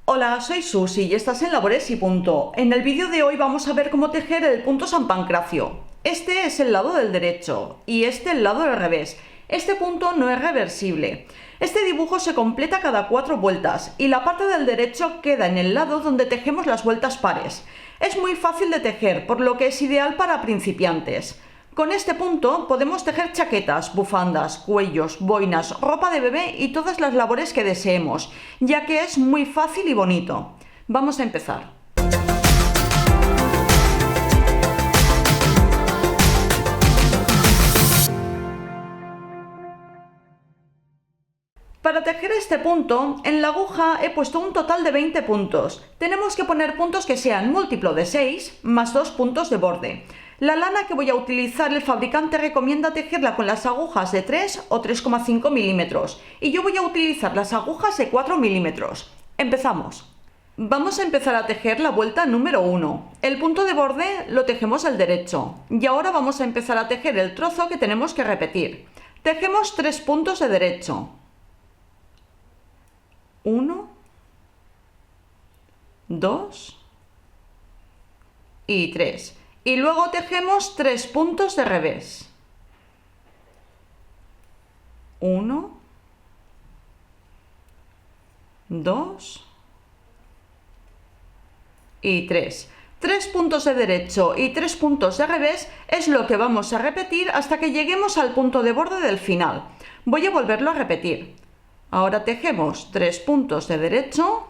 Hola, soy Susi y estás en Labores y Punto. En el vídeo de hoy vamos a ver cómo tejer el punto San Pancracio. Este es el lado del derecho y este el lado del revés. Este punto no es reversible. Este dibujo se completa cada 4 vueltas y la parte del derecho queda en el lado donde tejemos las vueltas pares. Es muy fácil de tejer, por lo que es ideal para principiantes. Con este punto podemos tejer chaquetas, bufandas, cuellos, boinas, ropa de bebé y todas las labores que deseemos, ya que es muy fácil y bonito. Vamos a empezar. Para tejer este punto, en la aguja he puesto un total de 20 puntos. Tenemos que poner puntos que sean múltiplo de 6 más 2 puntos de borde. La lana que voy a utilizar, el fabricante recomienda tejerla con las agujas de 3 o 3,5 milímetros y yo voy a utilizar las agujas de 4 milímetros. Empezamos. Vamos a empezar a tejer la vuelta número 1. El punto de borde lo tejemos al derecho y ahora vamos a empezar a tejer el trozo que tenemos que repetir. Tejemos 3 puntos de derecho. 1, 2 y 3. Y luego tejemos 3 puntos de revés. 1, 2 y 3. 3 puntos de derecho y 3 puntos de revés es lo que vamos a repetir hasta que lleguemos al punto de borde del final. Voy a volverlo a repetir. Ahora tejemos 3 puntos de derecho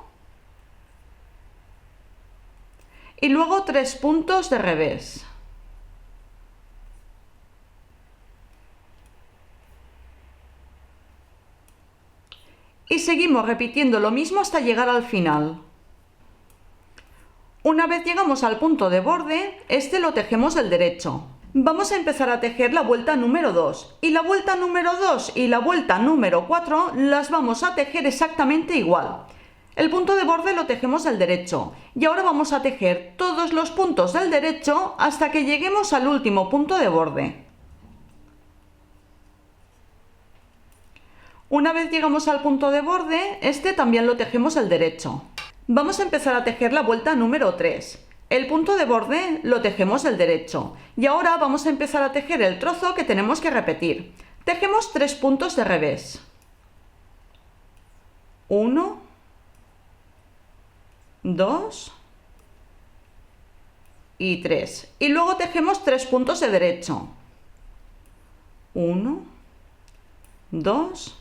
y luego 3 puntos de revés. Y seguimos repitiendo lo mismo hasta llegar al final. Una vez llegamos al punto de borde, este lo tejemos del derecho. Vamos a empezar a tejer la vuelta número 2 y la vuelta número 2 y la vuelta número 4 las vamos a tejer exactamente igual. El punto de borde lo tejemos del derecho y ahora vamos a tejer todos los puntos del derecho hasta que lleguemos al último punto de borde. Una vez llegamos al punto de borde, este también lo tejemos del derecho. Vamos a empezar a tejer la vuelta número 3. El punto de borde lo tejemos del derecho y ahora vamos a empezar a tejer el trozo que tenemos que repetir. Tejemos 3 puntos de revés. 1, 2 y 3. Y luego tejemos 3 puntos de derecho. 1, 2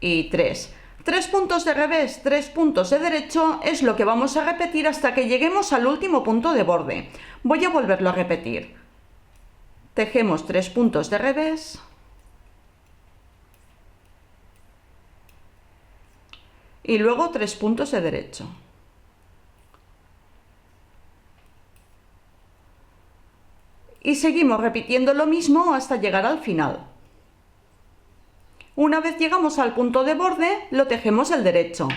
y 3. 3 puntos de revés, 3 puntos de derecho es lo que vamos a repetir hasta que lleguemos al último punto de borde. Voy a volverlo a repetir. Tejemos 3 puntos de revés y luego 3 puntos de derecho. Y seguimos repitiendo lo mismo hasta llegar al final. Una vez llegamos al punto de borde, lo tejemos del derecho.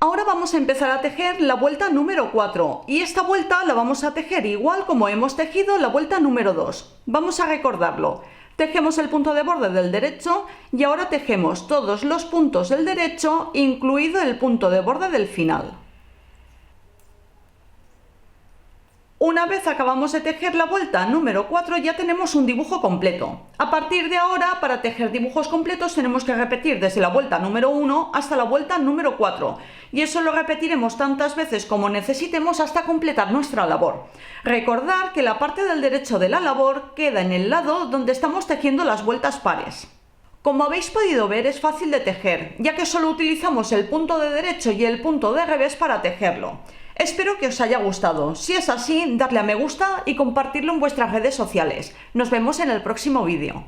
Ahora vamos a empezar a tejer la vuelta número 4 y esta vuelta la vamos a tejer igual como hemos tejido la vuelta número 2. Vamos a recordarlo. Tejemos el punto de borde del derecho y ahora tejemos todos los puntos del derecho, incluido el punto de borde del final. Una vez acabamos de tejer la vuelta número 4 ya tenemos un dibujo completo. A partir de ahora, para tejer dibujos completos tenemos que repetir desde la vuelta número 1 hasta la vuelta número 4. Y eso lo repetiremos tantas veces como necesitemos hasta completar nuestra labor. Recordad que la parte del derecho de la labor queda en el lado donde estamos tejiendo las vueltas pares. Como habéis podido ver, es fácil de tejer, ya que solo utilizamos el punto de derecho y el punto de revés para tejerlo. Espero que os haya gustado. Si es así, darle a me gusta y compartirlo en vuestras redes sociales. Nos vemos en el próximo vídeo.